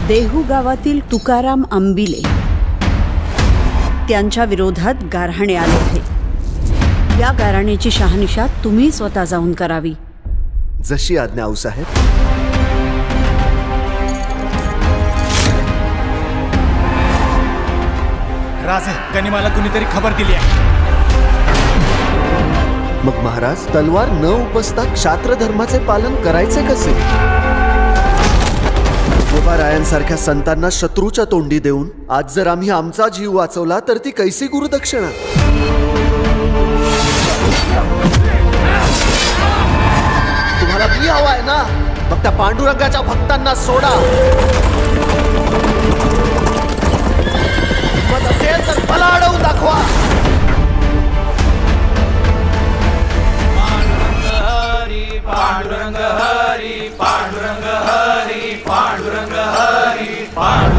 देहू गावातील तुकाराम आंबिले त्यांच्या विरोधात गारहाणे आले होते। या गारहाण्याची शहानिशा तुम्ही स्वतः जाऊन करावी। जशी आज्ञा आऊसाहेब। राजे, गनिमाला कुणीतरी खबर दिली आहे। मग महाराज, तलवार न उपसता क्षात्र धर्माचे पालन करायचे कसे? रायांसारख्या संतांना शत्रूच्या तोंडी देऊन आज जर आम्ही आमचा जीव वाचवला तर ती कैसी गुरुदक्षिणा? तुम्हाला मी हवाय ना? मग त्या पांडुरंगाच्या भक्तांना सोडा। मग असेल तर मला अडवून दाखवा। पांडुरंग हरी, पांडुरंग हरी, पांडुरंग हरी, पांडुरंग हरी, पांडुरंग